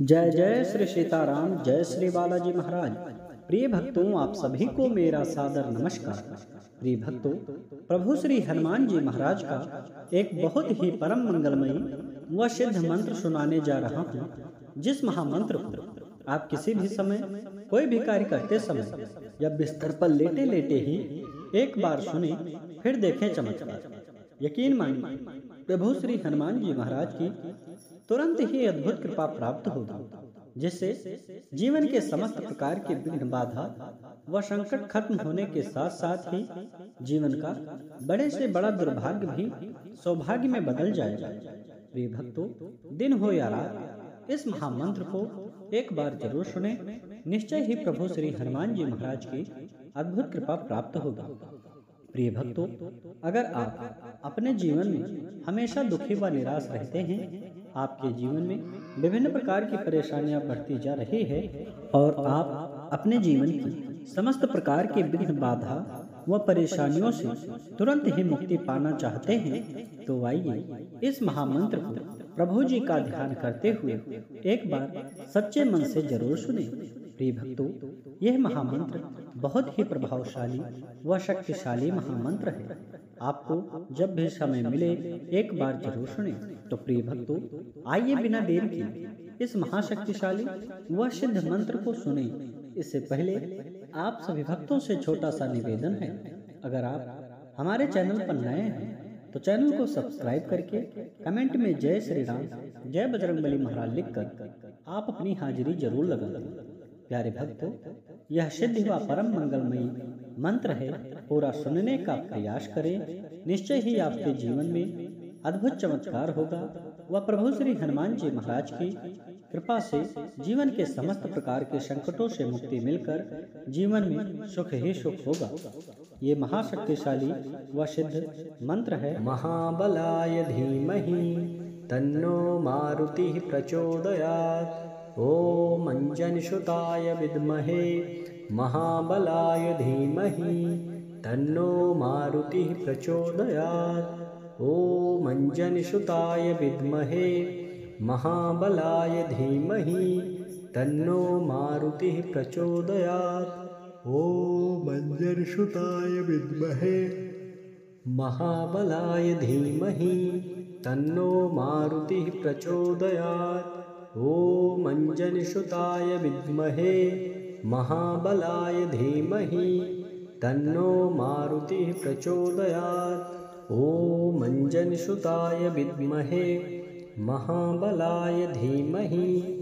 जय जय श्री सीताराम, जय श्री बालाजी महाराज। प्रिय भक्तों, आप सभी को मेरा सादर नमस्कार। प्रिय भक्तों, प्रभु श्री हनुमान जी महाराज का एक बहुत ही परम मंगलमयी व सिद्ध मंत्र सुनाने जा रहा हूँ, जिस महामंत्र को आप किसी भी समय कोई भी कार्य करते समय या बिस्तर पर लेटे लेटे ही एक बार सुने, फिर देखें चमत्कार। यकीन मानिए, प्रभु श्री हनुमान जी महाराज की तुरंत ही अद्भुत कृपा प्राप्त होगी, जिससे जीवन के समस्त प्रकार के विघ्न, बाधा व संकट खत्म होने के साथ साथ ही जीवन का बड़े से बड़ा दुर्भाग्य भी सौभाग्य में बदल जाएगा। प्रिय भक्तों, दिन हो या रात, इस महामंत्र को एक बार जरूर सुने। निश्चय ही प्रभु श्री हनुमान जी महाराज की अद्भुत कृपा प्राप्त होगी। प्रिय भक्तों, अगर आप अपने जीवन में हमेशा दुखी व निराश रहते हैं, आपके जीवन में विभिन्न प्रकार की परेशानियां बढ़ती जा रही है और आप अपने जीवन की समस्त प्रकार के विघ्न, बाधा व परेशानियों से तुरंत ही मुक्ति पाना चाहते हैं, तो आइए इस महामंत्र को प्रभु जी का ध्यान करते हुए एक बार सच्चे मन से जरूर सुने। प्रिय भक्तों, यह महामंत्र बहुत ही प्रभावशाली व शक्तिशाली महामंत्र है। आपको जब भी समय मिले एक बार जरूर सुने। तो प्रिय भक्तों, आइए बिना देर किए इस महाशक्तिशाली व सिद्ध मंत्र को सुने। इससे पहले आप सभी भक्तों से छोटा सा निवेदन है, अगर आप हमारे चैनल पर नए हैं तो चैनल को सब्सक्राइब करके कमेंट में जय श्री राम, जय बजरंगबली महाराज लिखकर आप अपनी हाजिरी जरूर लगा दें। प्यारे भक्तों, यह सिद्ध व परम मंगलमयी मंत्र है। पूरा सुनने का प्रयास करें, निश्चय ही आपके जीवन में अद्भुत चमत्कार होगा व प्रभु श्री हनुमान जी महाराज की कृपा से जीवन के समस्त प्रकार के संकटों से मुक्ति मिलकर जीवन में सुख ही सुख होगा। ये महाशक्तिशाली व सिद्ध मंत्र है। महाबलाय धीमहि तन्नो मारुतिः प्रचोदयात्। ओम अंजनसुताय विद्महे महाबलाय धीमहि तन्नो मारुतिः प्रचोदयात्। ओम अंजनसुताय विद्महे महाबलाय धीमहि तन्नो मारुतिः प्रचोदयात्। ओम अंजनसुताय विद्महे महाबलाय धीमहि तन्नो मारुतिः प्रचोदयात्। ओम अंजनसुताय विद्महे महाबलाय धीमहि तन्नो मारुतिः प्रचोदयात्। ओम अंजनसुताय विद्महे महाबलाय धीमहि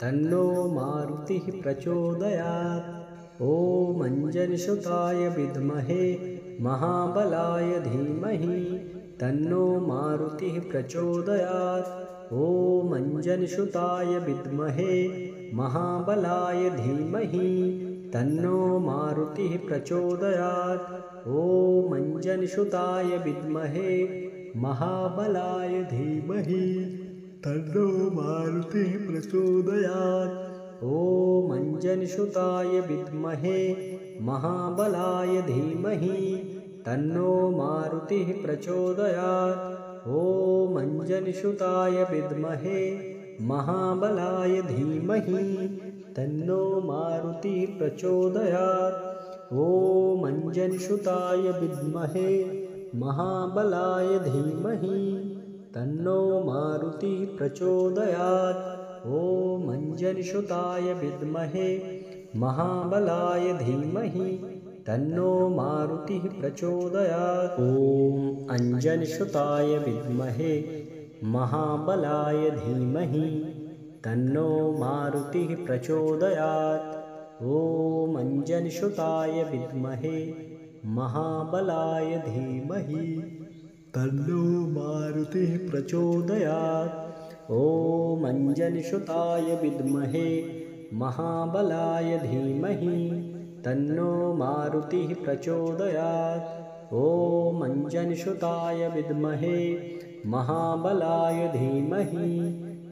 तन्नो मारुतिः प्रचोदयात्। ओम अंजनसुताय विद्महे महाबलाय धीमहि तन्नो मारुतिः प्रचोदयात्। ओम अंजनसुताय विद्महे महाबलाय धीमहि तन्नो मारुतिः प्रचोदयात्। ओम अंजनसुताय विद्महे महाबलाय धीमहि तन्नो मारुतिः प्रचोदयात्। ओम अंजनसुताय विद्महे महाबलाय धीमहि तन्नो मारुतिः प्रचोदयात्। ओम अंजनसुताय विद्महे महाबलाय धीमहि तन्नो मारुतिः प्रचोदयात्। ओम अंजनसुताय विद्महे महाबलाय धीमहि तन्नो मारुतिः प्रचोदयात्। ओम अंजनसुताय विद्महे महाबलाय धीमहि तन्नो मारुतिः प्रचोदयात्। ओम अंजनसुताय विद्महे महाबलाय धीमहि तन्नो मारुतिः प्रचोदयात्। ओम अंजनसुताय विद्महे महाबलाय धीमहि तन्नो मारुतिः प्रचोदयात्। ओम अंजनसुताय विद्महे महाबलाय धीमहि तन्नो मारुतिः प्रचोदयात्। ओम अंजनसुताय विद्महे महाबलाय धीमहि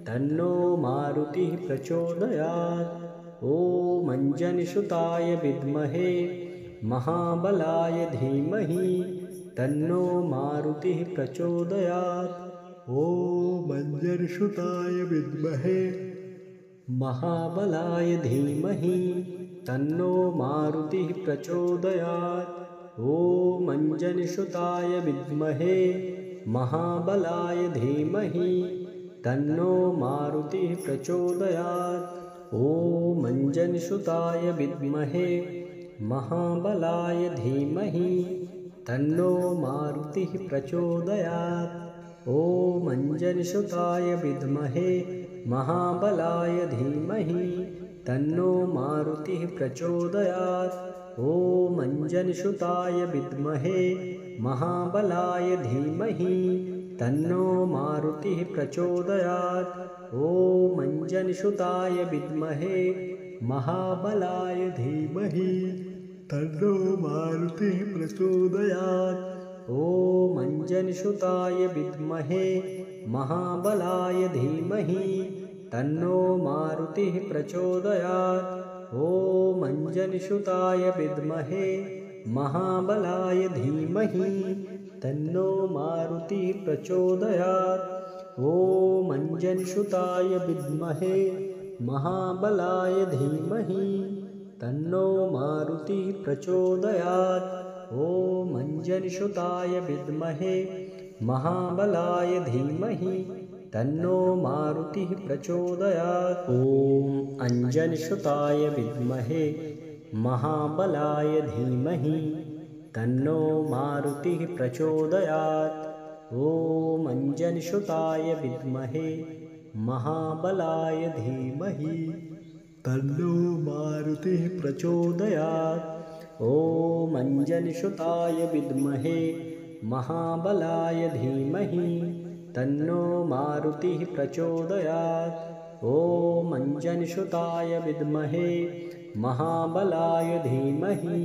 तन्नो मारुतिः प्रचोदयात्। ओम अंजनसुताय विद्महे महाबलाय धीमहि तन्नो मारुतिः प्रचोदयात्। ओम अंजनसुताय विद्महे महाबलाय धीमहि तन्नो मारुतिः प्रचोदयात्। ॐ अंजनीसुताय विद्महे महाबलाय धीमहि तन्नो मारुतिः प्रचोदयात्। ॐ अंजनीसुताय विद्महे महाबलाय धीमहि तन्नो मारुतिः प्रचोदयात्। ॐ अंजनीसुताय विद्महे महाबलाय धीमहि तन्नो मारुतिः प्रचोदयात्। ॐ अंजनीसुताय विद्महे महाबलाय धीमहि तन्नो मारुतिः प्रचोदयात्। ॐ अंजनीसुताय विद्महे महाबलाय धीमहि तन्नो मारुतिः प्रचोदयात्। ॐ अंजनीसुताय विद्महे महाबलाय धीमहि तन्नो मारुतिः प्रचोदयात्। ॐ अंजनीसुताय विद्महे महाबलाय धीमहि तन्नो मारुतिः प्रचोदयात्। ॐ अंजनीसुताय विद्महे महाबलाय धीमहि तन्नो मारुतिः प्रचोदयात्। ॐ अंजनीसुताय विद्महे महाबलाय धीमहि तन्नो मारुतिः प्रचोदयात्। ॐ अंजनीसुताय विद्महे महाबलाय धीमहि तन्नो मारुतिः प्रचोदयात्। ॐ अंजनीसुताय विद्महे महाबलाय धीमहि तन्नो मारुतिः प्रचोदयात्। ॐ अंजनीसुताय विद्महे महाबलाय धीमहि तन्नो मारुतिः प्रचोदयात्। ॐ अंजनीसुताय विद्महे महाबलाय धीमहि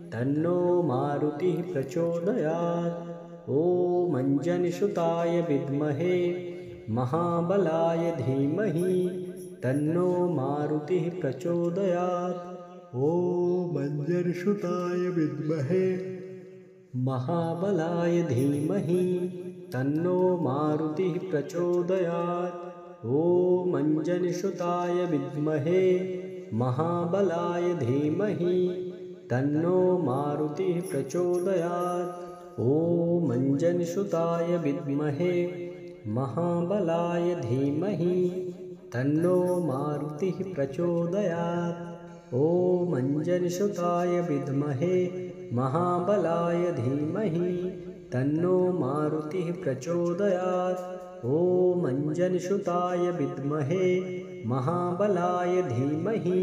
तन्नो मारुतिः प्रचोदयात्। ॐ अंजनीसुताय विद्महे महाबलाय धीमहि तन्नो मारुतिः प्रचोदयात्। ॐ अंजनीसुताय विद्महे महाबलाय धीमहि तन्नो मारुतिः प्रचोदयात्। ॐ अंजनीसुताय विद्महे महाबलाय धीमहि तन्नो मारुतिः प्रचोदयात्। ॐ अंजनीसुताय विद्महे महाबलाय धीमहि तन्नो मारुतिः प्रचोदयात्। ॐ अंजनीसुताय विद्महे महाबलाय धीमहि तन्नो मारुतिः प्रचोदयात्। ॐ अंजनीसुताय विद्महे महाबलाय धीमहि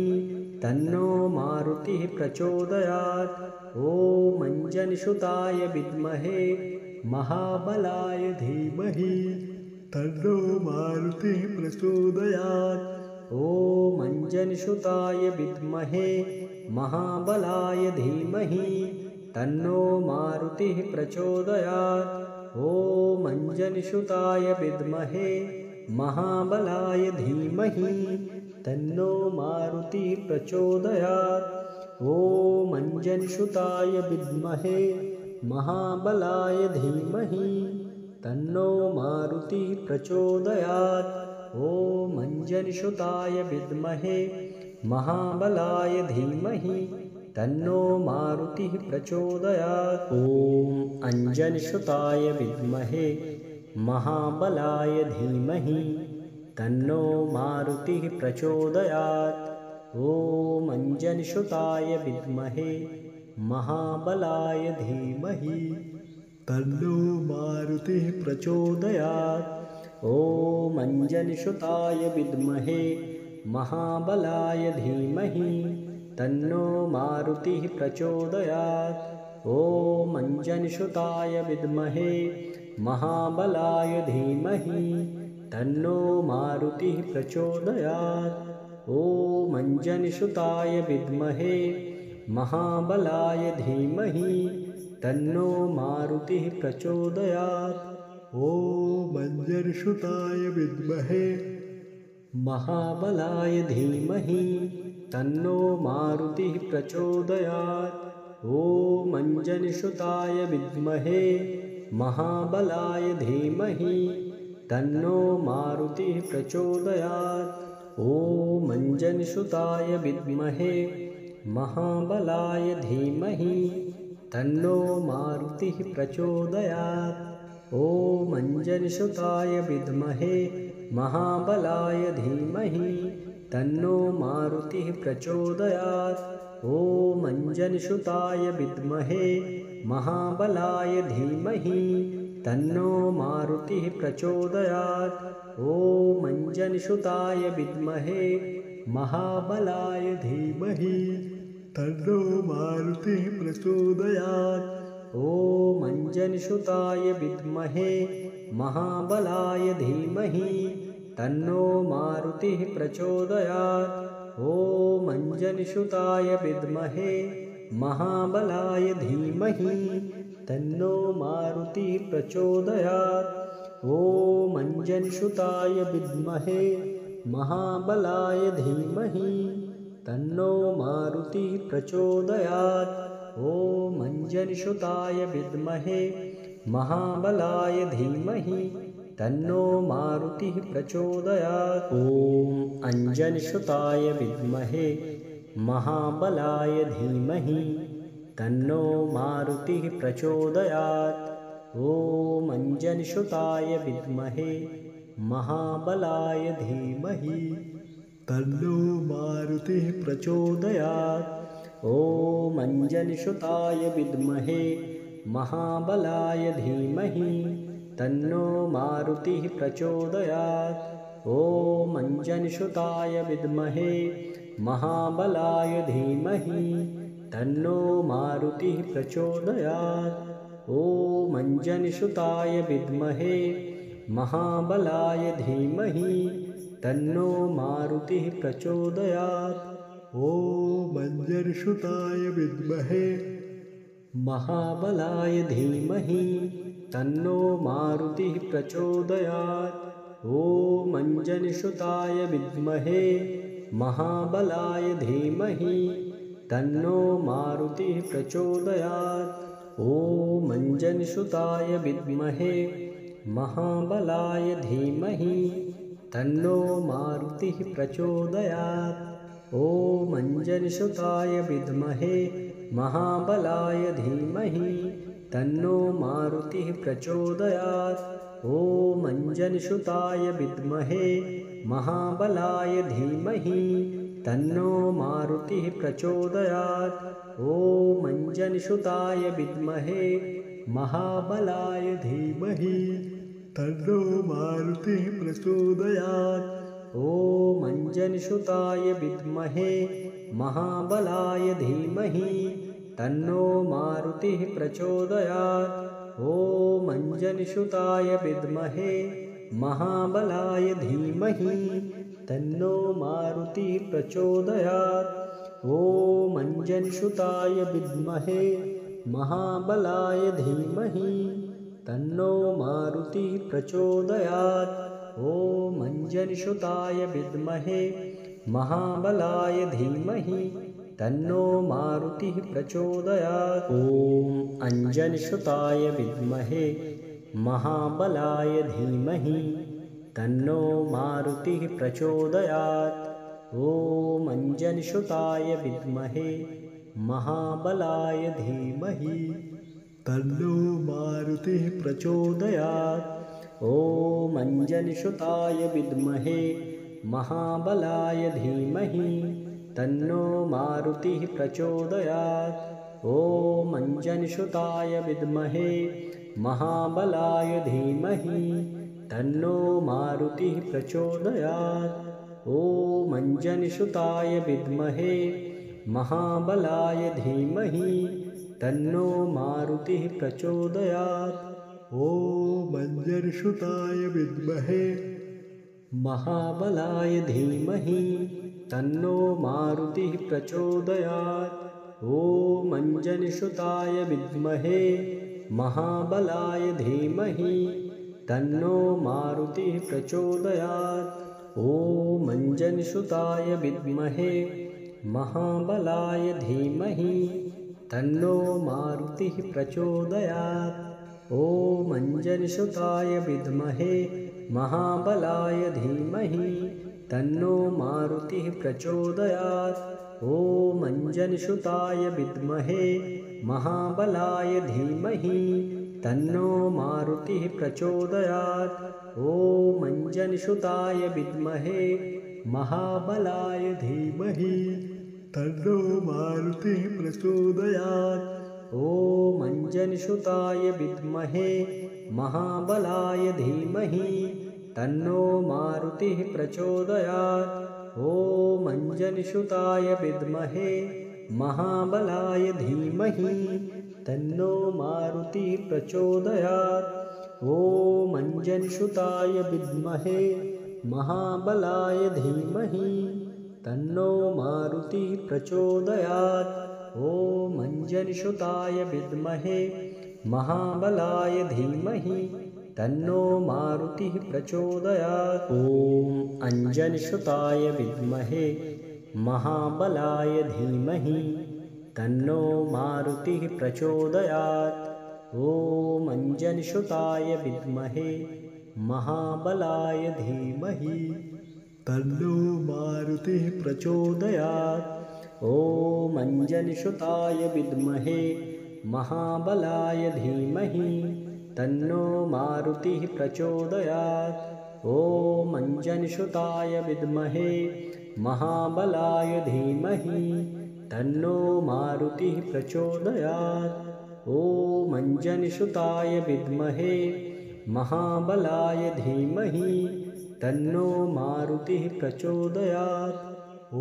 तन्नो मारुतिः प्रचोदयात्। ॐ अंजनीसुताय विद्महे महाबलाय धीमहि तन्नो मारुतिः प्रचोदयात्। ॐ अंजनीसुताय विद्महे महाबलाय धीमहि तन्नो मारुतिः प्रचोदयात्। ॐ अंजनीसुताय विद्महे महाबलाय धीमहि तन्नो मारुतिः प्रचोदयात्। ॐ अंजनीसुताय विद्महे महाबलाय धीमहि तन्नो मारुतिः प्रचोदयात्। ॐ अंजनीसुताय विद्महे महाबलाय धीमहि तन्नो मारुतिः प्रचोदयात्। ॐ अंजनीसुताय विद्महे महाबलाय धीमहि तन्नो मारुतिः प्रचोदयात्। ॐ अंजनीसुताय विद्महे महाबलाय धीमहि तन्नो मारुतिः प्रचोदयात्। ॐ अंजनीसुताय विद्महे महाबलाय धीमहि तन्नो मारुतिः प्रचोदयात्। ॐ अंजनीसुताय विद्महे महाबलाय धीमहि तन्नो मारुतिः प्रचोदयात्। ॐ अंजनीसुताय विद्महे महाबलाय धीमहि तन्नो मारुतिः प्रचोदयात्। ॐ अंजनीसुताय विद्महे महाबलाय धीमहि तन्नो मारुतिः प्रचोदयात्। ॐ अंजनीसुताय विद्महे महाबलाय धीमहि तन्नो मारुतिः प्रचोदयात्। ॐ मञ्जनसुताय विद्महे महाबलाय धीमहि तन्नो मारुतिः प्रचोदयात्। ॐ मञ्जनसुताय विद्महे महाबलाय धीमहि तन्नो मारुतिः प्रचोदयात्। ॐ मञ्जनसुताय विद्महे महाबलाय धीमहि तन्नो मारुतिः प्रचोदयात्। ॐ मञ्जनसुताय विद्महे महाबलाय धीमहि तन्नो मारुतिः प्रचोदयात्। ॐ मञ्जनसुताय विद्महे महाबलाय धीमहि तन्नो मारुतिः प्रचोदयात्। ॐ मञ्जनसुताय विद्महे महाबलाय धीमहि तन्नो मारुतिः प्रचोदयात्। ॐ मञ्जनसुताय विद्महे महाबलाय धीमहि तन्नो मारुतिः प्रचोदयात्। ॐ मञ्जनसुताय विद्महे महाबलाय धीमहि तन्नो मारुतिः प्रचोदयात्। ॐ अञ्जनसुताय विद्महे महाबलाय धीमहि तन्नो मारुतिः प्रचोदयात्। ॐ अञ्जनसुताय विद्महे महाबलाय धीमहि तन्नो मारुतिः प्रचोदयात्। ॐ अञ्जनसुताय विद्महे महाबलाय धीमहि तन्नो मारुतिः प्रचोदयात्। ॐ अञ्जनसुताय विद्महे महाबलाय धीमहि तन्नो मारुतिः प्रचोदयात्। ॐ अञ्जनसुताय विद्महे महाबलाय धीमहि तन्नो मारुतिः प्रचोदयात्। ॐ अञ्जनसुताय विद्महे महाबलाय धीमहि तन्नो मारुतिः प्रचोदयात्। ॐ अञ्जनसुताय विद्महे महाबलाय धीमहि तन्नो मारुतिः प्रचोदयात्। ॐ अञ्जनसुताय विद्महे महाबलाय धीमहि तन्नो मारुतिः प्रचोदयात्। ॐ अञ्जनसुताय विद्महे महाबलाय धीमहि तन्नो मारुतिः प्रचोदयात्। ॐ अञ्जनसुताय विद्महे महाबलाय धीमहि तन्नो मारुतिः प्रचोदयात्। ॐ अञ्जनसुताय विद्महे महाबलाय धीमहि तन्नो मारुतिः प्रचोदयात्। ॐ अञ्जनसुताय विद्महे महाबलाय धीमहि तन्नो मारुतिः प्रचोदयात्। ॐ अञ्जनसुताय विद्महे महाबलाय धीमहि तन्नो मारुतिः प्रचोदयात्। ॐ अञ्जनसुताय विद्महे महाबलाय धीमहि तन्नो मारुतिः प्रचोदयात्। ॐ अञ्जनसुताय विद्महे महाबलाय धीमहि तन्नो मारुतिः प्रचोदयात्। ॐ अञ्जनसुताय विद्महे महाबलाय धीमहि तन्नो मारुतिः प्रचोदयात्। ॐ अञ्जनसुताय विद्महे महाबलाय धीमहि तन्नो मारुतिः प्रचोदयात्। ॐ अञ्जनसुताय विद्महे महाबलाय धीमहि तन्नो मारुतिः प्रचोदयात्। ॐ अञ्जनसुताय विद्महे महाबलाय धीमहि तन्नो मारुतिः प्रचोदयात्। ॐ अञ्जनसुताय विद्महे महाबलाय धीमहि तन्नो मारुतिः प्रचोदयात्। ॐ अञ्जनसुताय विद्महे महाबलाय धीमहि तन्नो मारुतिः प्रचोदयात्। ॐ अञ्जनसुताय विद्महे महाबलाय धीमहि तन्नो मारुतिः प्रचोदयात्। ॐ अञ्जनसुताय विद्महे महाबलाय धीमहि तन्नो मारुतिः प्रचोदयात्। ॐ अञ्जनसुताय विद्महे महाबलाय धीमहि तन्नो मारुतिः प्रचोदयात्। ॐ अंजनीसुताय विद्महे महाबलाय धीमहि तन्नो मारुतिः प्रचोदयात्। ॐ अंजनीसुताय विद्महे महाबलाय धीमहि तन्नो मारुतिः प्रचोदयात्। ॐ अंजनीसुताय विद्महे महाबलाय धीमहि तन्नो मारुतिः प्रचोदयात्। ॐ अंजनीसुताय विद्महे महाबलाय धीमहि तन्नो मारुतिः प्रचोदयात्। ॐ अंजनीसुताय विद्महे महाबलाय धीमहि तन्नो मारुतिः प्रचोदयात्। ॐ अंजनीसुताय विद्महे महाबलाय धीमहि तन्नो मारुतिः प्रचोदयात्। ॐ अंजनीसुताय विद्महे महाबलाय धीमहि तन्नो मारुतिः प्रचोदयात्। ॐ अंजनीसुताय विद्महे महाबलाय धीमहि तन्नो मारुतिः प्रचोदयात्। ॐ अंजनीसुताय विद्महे महाबलाय धीमहि तन्नो मारुतिः प्रचोदयात्। ॐ अंजनीसुताय विद्महे महाबलाय धीमहि तन्नो मारुतिः प्रचोदयात्। ॐ अंजनीसुताय विद्महे महाबलाय धीमहि तन्नो मारुतिः प्रचोदयात्।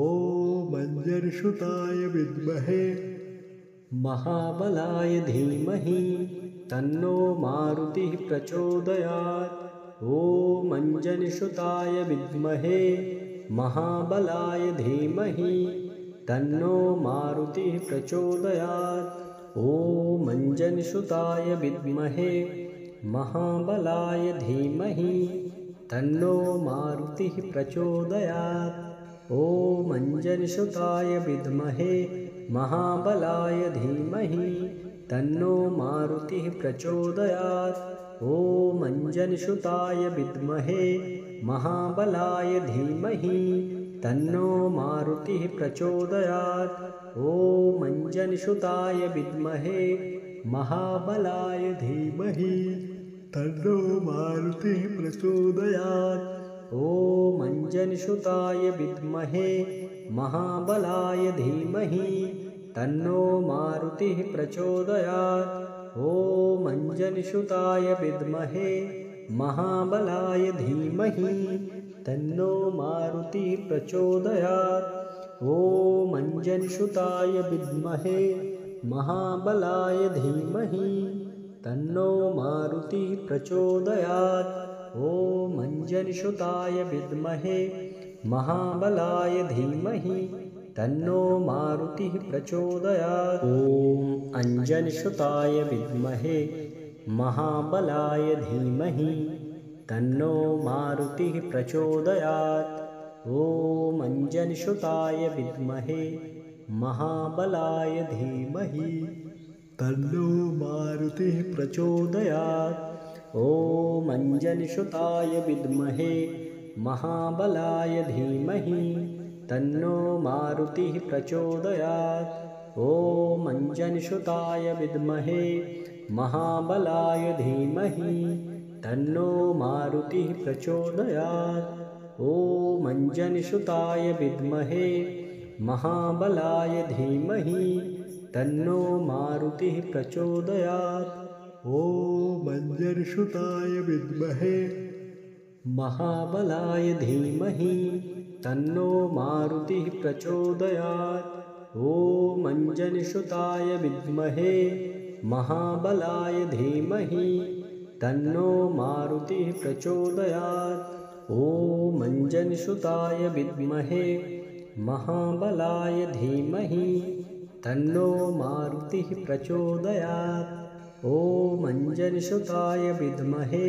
ॐ अंजनीसुताय विद्महे महाबलाय धीमहि तन्नो मारुतिः प्रचोदयात्। ॐ अंजनीसुताय विद्महे महाबलाय धीमहि तन्नो मारुतिः प्रचोदयात्। ॐ अंजनीसुताय विद्महे महाबलाय धीमहि तन्नो मारुतिः प्रचोदयात्। ॐ अंजनीसुताय विद्महे महाबलाय धीमहि तन्नो मारुतिः प्रचोदयात्। ॐ अंजनीसुताय विद्महे महाबलाय धीमहि तन्नो मारुतिः प्रचोदयात्। ॐ अंजनीसुताय विद्महे महाबलाय धीमहि तन्नो मारुतिः प्रचोदयात्। ॐ अंजनीसुताय विद्महे महाबलाय धीमहि तन्नो मारुतिः प्रचोदयात्। ॐ अंजनीसुताय विद्महे महाबलाय धीमहि तन्नो मारुतिः प्रचोदयात्। ॐ अंजनीसुताय विद्महे महाबलाय धीमहि तन्नो मारुतिः प्रचोदयात्। ॐ अंजनीसुताय विद्महे महाबलाय धीमहि तन्नो मारुतिः प्रचोदयात्। ॐ अंजनीसुताय विद्महे महाबलाय धीमहि तन्नो मारुतिः प्रचोदयात्। ॐ अंजनीसुताय विद्महे महाबलाय धीमहि तन्नो मारुतिः प्रचोदयात्। ॐ अंजनीसुताय विद्महे महाबलाय धीमहि तन्नो मारुतिः प्रचोदयात्। ॐ अंजनीसुताय विद्महे महाबलाय धीमहि तन्नो मारुतिः प्रचोदयात्। ॐ अंजनीसुताय विद्महे महाबलाय धीमहि तन्नो मारुतिः प्रचोदयात्। ॐ अंजनीसुताय विद्महे महाबलाय धीमहि तन्नो मारुतिः प्रचोदयात्। ॐ अंजनीसुताय विद्महे महाबलाय धीमहि तन्नो मारुतिः प्रचोदयात्। ॐ अंजनीसुताय विद्महे महाबलाय धीमहि तन्नो मारुतिः प्रचोदयात्। ॐ अंजनीसुताय विद्महे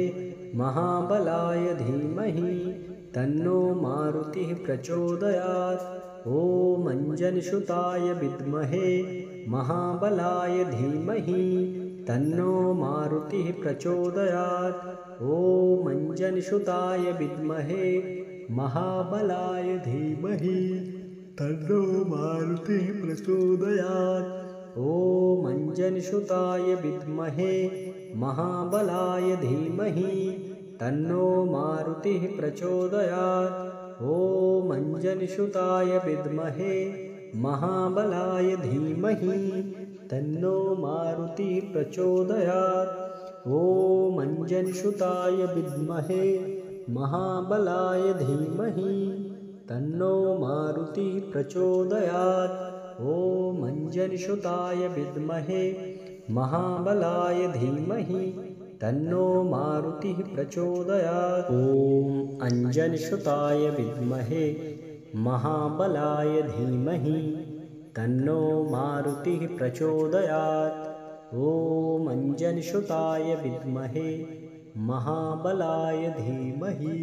महाबलाय धीमहि तन्नो मारुतिः प्रचोदयात्। ॐ अंजनीसुताय विद्महे महाबलाय धीमहि तन्नो मारुतिः प्रचोदयात्। ॐ अंजनीसुताय विद्महे महाबलाय धीमहि तन्नो मारुतिः प्रचोदयात्। ॐ अंजनीसुताय विद्महे महाबलाय धीमहि तन्नो मारुतिः प्रचोदयात्। ॐ अंजनीसुताय विद्महे महाबलाय धीमहि तन्नो मारुतिः प्रचोदयात्। ॐ अंजनीसुताय विद्महे महाबलाय धीमहि तन्नो मारुतिः प्रचोदयात्। ॐ अंजनीसुताय विद्महे महाबलाय धीमहि तन्नो मारुतिः प्रचोदयात्। ॐ अंजनीसुताय विद्महे महाबलाय धीमहि तन्नो मारुतिः प्रचोदयात्। ॐ अंजनीसुताय विद्महे महाबलाय धीमहि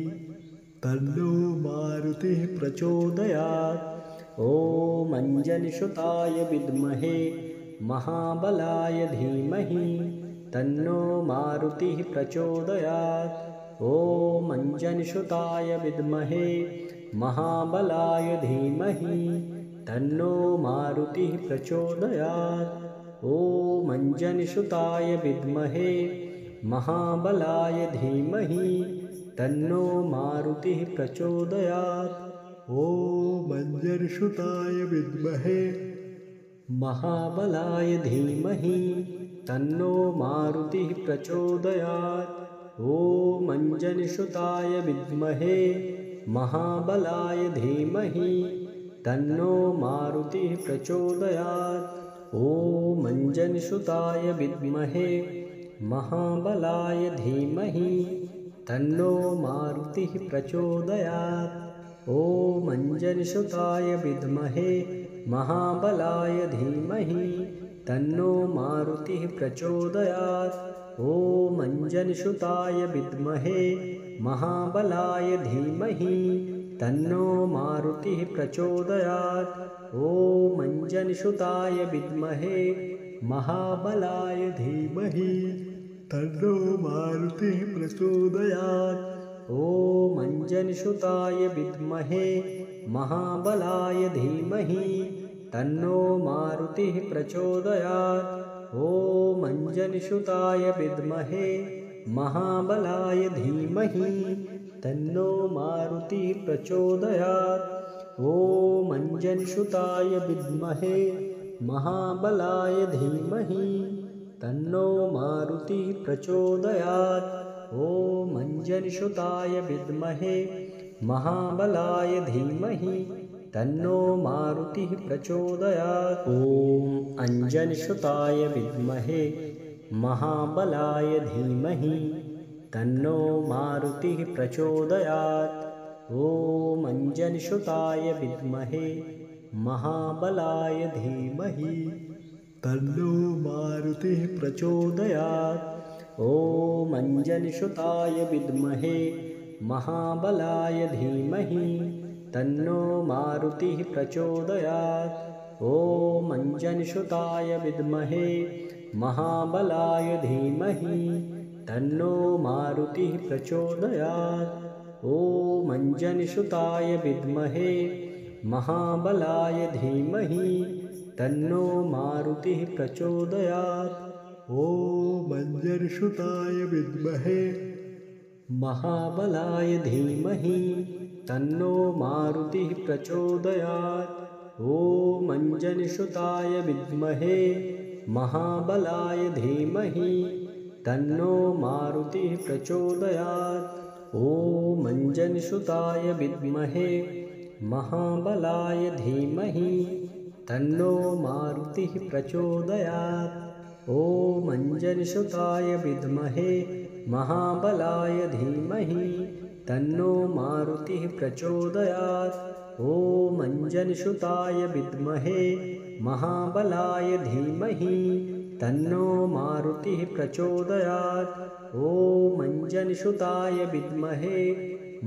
तन्नो मारुतिः प्रचोदयात्। ॐ अंजनीसुताय विद्महे महाबलाय धीमहि तन्नो मारुतिः प्रचोदयात्। ॐ अंजनीसुताय विद्महे महाबलाय धीमहि तन्नो मारुतिः प्रचोदयात्। ॐ अंजनीसुताय विद्महे महाबलाय धीमहि तन्नो मारुतिः प्रचोदयात्। ॐ अंजनीसुताय विद्महे महाबलाय धीमहि तन्नो मारुतिः प्रचोदयात्। ॐ अंजनीसुताय विद्महे महाबलाय धीमहि तन्नो मारुतिः प्रचोदयात्। ॐ अंजनीसुताय विद्महे महाबलाय धीमहि तन्नो मारुतिः प्रचोदयात्। ॐ अंजनीसुताय विद्महे महाबलाय धीमहि तन्नो मारुतिः प्रचोदयात्। ॐ अंजनीसुताय विद्महे महाबलाय धीमहि तन्नो मारुतिः प्रचोदयात्। ॐ अंजनीसुताय विद्महे महाबलाय धीमहि तन्नो मारुतिः प्रचोदयात्। ॐ अंजनीसुताय विद्महे महाबलाय धीमहि तन्नो मारुतिः प्रचोदयात्। ॐ अंजनीसुताय विद्महे महाबलाय धीमहि तन्नो मारुतिः प्रचोदयात्। ॐ अंजनीसुताय विद्महे महाबलाय धीमहि तन्नो मारुतिः प्रचोदयात्। ॐ अंजनीसुताय विद्महे महाबलाय धीमहि तन्नो मारुतिः प्रचोदयात्। ॐ अंजनीसुताय विद्महे महाबलाय धीमहि तन्नो मारुतिः प्रचोदयात्। ॐ अंजनीसुताय विद्महे महाबलाय धीमहि तन्नो मारुतिः प्रचोदयात्। ॐ अंजनीसुताय विद्महे महाबलाय धीमहि तन्नो मारुतिः प्रचोदयात्। ॐ अंजनीसुताय विद्महे महाबलाय धीमहि तन्नो मारुतिः प्रचोदयात्। ॐ अंजनीसुताय विद्महे महाबलाय धीमहि तन्नो मारुतिः प्रचोदयात्। ॐ अंजनीसुताय विद्महे महाबलाय धीमहि तन्नो मारुतिः प्रचोदयात्। ॐ अंजनीसुताय विद्महे महाबलाय धीमहि तन्नो मारुतिः प्रचोदयात्। ॐ अंजनीसुताय विद्महे महाबलाय धीमहि तन्नो मारुतिः प्रचोदयात्। ॐ अंजनीसुताय विद्महे महाबलाय धीमहि तन्नो मारुतिः प्रचोदयात्। ॐ अंजनीसुताय विद्महे महाबलाय धीमहि तन्नो मारुतिः प्रचोदयात्। ॐ अंजनीसुताय विद्महे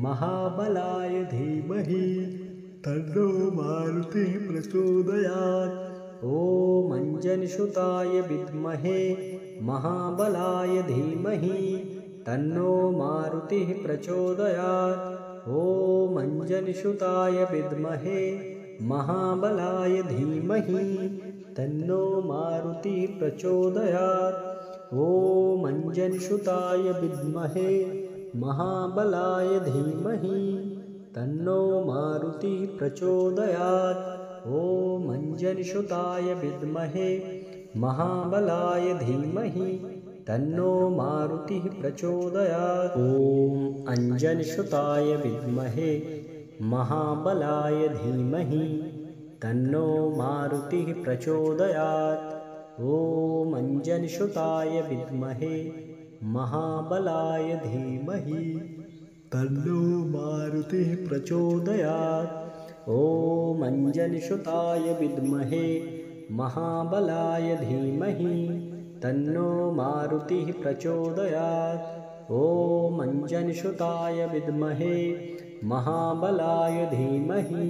महाबलाय धीमहि तन्नो मारुतिः प्रचोदयात्। ॐ अंजनीसुताय विद्महे महाबलाय धीमहि तन्नो मारुतिः प्रचोदयात्। ॐ अंजनीसुताय विद्महे महाबलाय धीमहि तन्नो मारुतिः प्रचोदयात्। ॐ अंजनीसुताय विद्महे महाबलाय धीमहि तन्नो मारुतिः प्रचोदयात्। ॐ अंजनीसुताय विद्महे महाबलाय धीमहि तन्नो मारुतिः प्रचोदयात्। ॐ अंजनीसुताय विद्महे महाबलाय धीमहि तन्नो मारुतिः प्रचोदयात्। ॐ अंजनीसुताय विद्महे महाबलाय धीमहि तन्नो मारुतिः प्रचोदयात्। ॐ अंजनीसुताय विद्महे महाबलाय धीमहि तन्नो मारुतिः प्रचोदयात्। ॐ अंजनीसुताय विद्महे महाबलाय धीमहि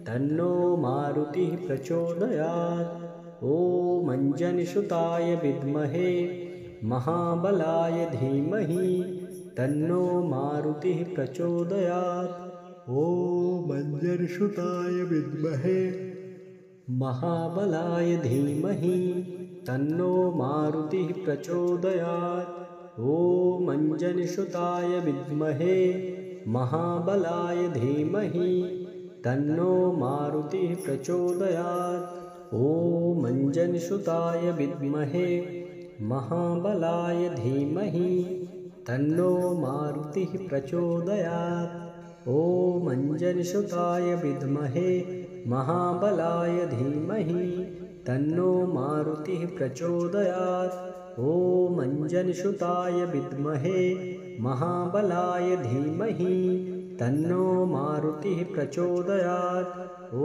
तन्नो मारुतिः प्रचोदयात्। ॐ अंजनीसुताय विद्महे महाबलाय धीमहि तन्नो मारुतिः प्रचोदयात्। ॐ अंजनीसुताय विद्महे महाबलाय धीमहि तन्नो मारुतिः प्रचोदयात्। ॐ अंजनीसुताय विद्महे महाबलाय धीमहि तन्नो मारुतिः प्रचोदयात्। ॐ अंजनीसुताय विद्महे महाबलाय धीमहि तन्नो मारुतिः प्रचोदयात्। ॐ अंजनीसुताय विद्महे महाबलाय धीमहि तन्नो मारुतिः प्रचोदयात्। ॐ अंजनीसुताय विद्महे महाबलाय धीमहि तन्नो मारुतिः प्रचोदयात्।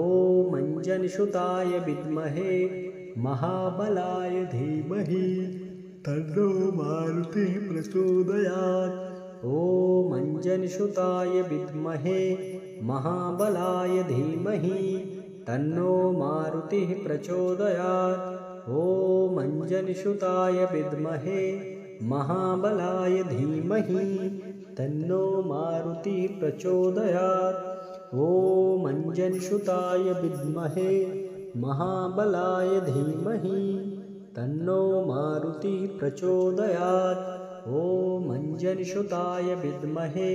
ॐ अंजनीसुताय विद्महे महाबलाय धीमहि तन्नो मारुतिः प्रचोदयात्। ॐ अंजनीसुताय विद्महे महाबलाय धीमहि तन्नो मारुतिः प्रचोदयात्। ॐ अंजनीसुताय विद्महे महाबलाय धीमहि तन्नो मारुतिः प्रचोदयात्। ॐ अंजनीसुताय विद्महे महाबलाय धीमहि तन्नो मारुतिः प्रचोदयात्। ॐ अंजनीसुताय विद्महे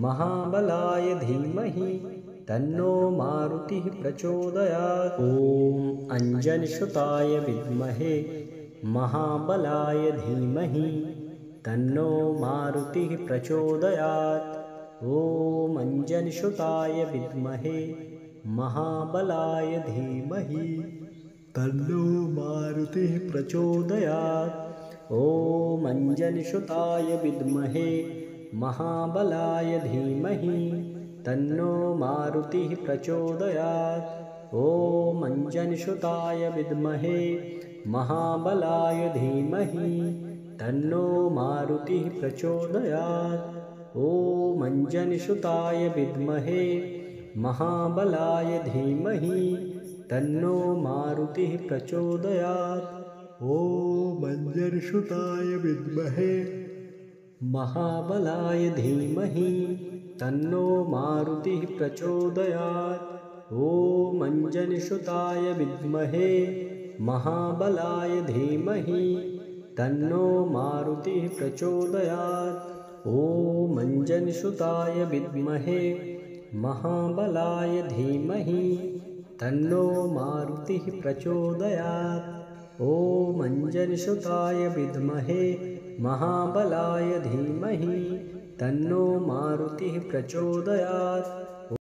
महाबलाय धीमहि तन्नो मारुतिः प्रचोदयात्। ॐ अंजनीसुताय विद्महे महाबलाय धीमहि तन्नो मारुतिः प्रचोदयात्। ॐ अंजनीसुताय विद्महे महाबलाय धीमहि तन्नो मारुतिः प्रचोदयात्। ॐ अंजनीसुताय विद्महे महाबलाय धीमहि तन्नो मारुतिः प्रचोदयात्। ॐ अंजनीसुताय विद्महे महाबलाय धीमहि तन्नो मारुतिः प्रचोदयात्। ॐ अंजनीसुताय विद्महे महाबलाय धीमहि तन्नो मारुतिः प्रचोदयात्। ॐ अंजनीसुताय विद्महे महाबलाय धीमहि तन्नो मारुतिः प्रचोदयात्। ॐ अंजनीसुताय विद्महे महाबलाय धीमहि तन्नो मारुतिः प्रचोदयात्। ॐ अंजनीसुताय विद्महे महाबलाय धीमहि तन्नो मारुतिः प्रचोदयात्। ॐ अंजनीसुताय विद्महे महाबलाय धीमहि तन्नो मारुतिः प्रचोदयात्।